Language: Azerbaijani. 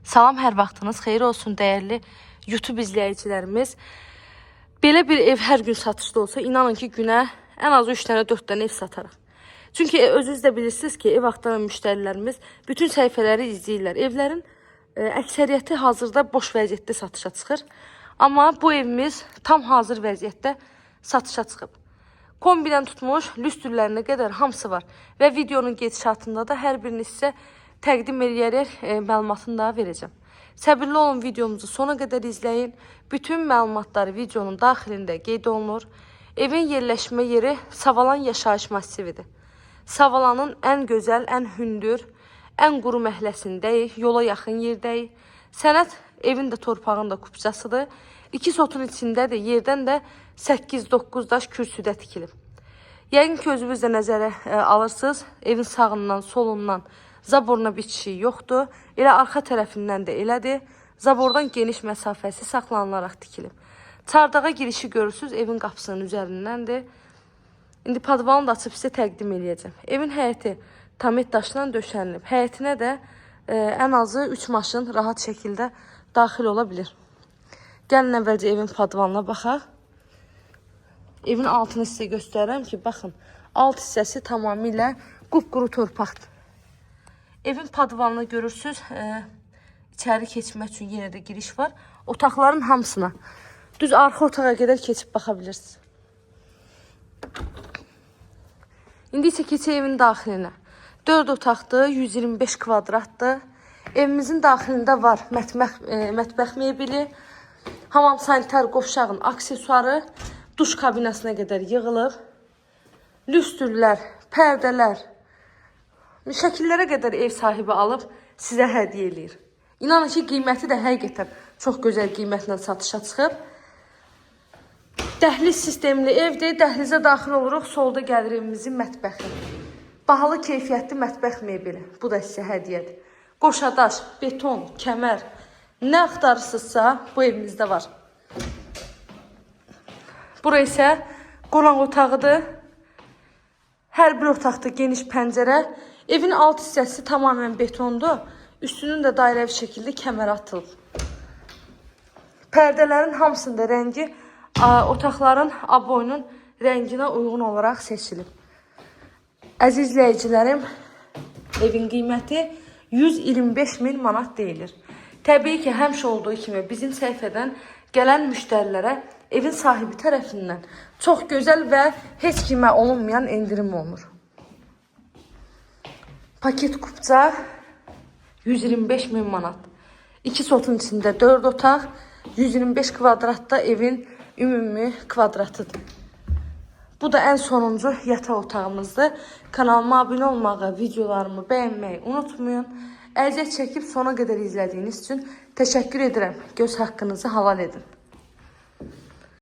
Salam, hər vaxtınız xeyir olsun dəyərli YouTube izləyicilərimiz. Belə bir ev hər gün satışda olsa, inanın ki, günə ən az 3 dənə, 4 dənə ev satarıq. Çünki özünüz də bilirsiniz ki, ev axtaran müştərilərimiz bütün səhifələri izləyirlər. Evlərin əksəriyyəti hazırda boş vəziyyətdə satışa çıxır. Amma bu evimiz tam hazır vəziyyətdə satışa çıxıb. Kombidən tutmuş, lüstrlərinə qədər hamısı var. Və videonun gedişatında da hər birini sizə təqdim edərək məlumatını da verəcəm. Səbirli olun, videomuzu sona qədər izləyin. Bütün məlumatları videonun daxilində qeyd olunur. Evin yerləşmə yeri Savalan yaşayış massividir. Savalanın ən gözəl, ən hündür, ən quru məhəlləsindəyik, yola yaxın yerdəyik. Sənət evin də torpağın da kupçasıdır. 2 sotun içindədir, yerdən də 8-9 daş kürsüdə tikilib. Yəqin ki, özünüz də nəzərə alırsınız, evin sağından, solundan zaboruna bitişiyi yoxdur. Elə arxa tərəfindən də elədir. Zabordan geniş məsafəsi saxlanılaraq tikilib. Çardağa girişi görürsünüz, evin qapısının üzərindəndir. İndi padvalını da açıb sizə təqdim edəcəm. Evin həyəti tamet daşla döşənilib. Həyətinə də ən azı 3 maşın rahat şəkildə daxil ola bilir. Gəlin əvvəlcə evin padvalına baxaq. Evin altını sizə göstərirəm ki, baxın, alt hissəsi tamamilə qupquru torpaqdır. Evin padvalını görürsünüz, içəri keçmək üçün yenə də giriş var. Otaqların hamısına, düz arxa otağa qədər keçib baxa bilirsiniz. İndi isə keçək evin daxilinə. 4 otaqdır, 125 kvadratdır. Evimizin daxilində var mətbəx mebeli, hamam sanitar qovşağın aksesuarı, duş kabinasına qədər yığılıb, lüstrlər, pərdələr, şəkillərə qədər ev sahibi alıb sizə hədiyyə eləyir. İnanın ki, qiyməti də həqiqətən çox gözəl qiymətlə satışa çıxıb. Dəhliz sistemli evdir. Dəhlizə daxil oluruq. Solda gəlir evimizin mətbəxi. Bahalı keyfiyyətli mətbəx mebeli. Bu da sizə hədiyyədir. Qoşadaş, beton, kəmər, nə axtarırsınızsa bu evimizdə var. Bura isə qonaq otağıdır. Hər bir otaqda geniş pəncərə. Evin alt hissəsi tamamen betondur. Üstünün də dairəvi şəkildə kəmər atılıb. Pərdələrin hamısında rəngi otaqların aboyunun rənginə uyğun olaraq seçilib. Əziz izləyicilərim, evin qiyməti 125.000 manat deyilir. Təbii ki, həmişə olduğu kimi bizim səhifədən gələn müştərilərə evin sahibi tərəfindən çox gözəl və heç kimə olunmayan endirim olunur. Paket kupça 125.000 manat. 2 sotun içində 4 otaq, 125 kvadratda evin ümumi kvadratıdır. Bu da ən sonuncu yataq otağımızdır. Kanalıma abunə olmağı, videolarımı bəyənməyi unutmayın. Əziyyət çəkib sona qədər izlədiyiniz üçün təşəkkür edirəm. Göz haqqınızı halal edin.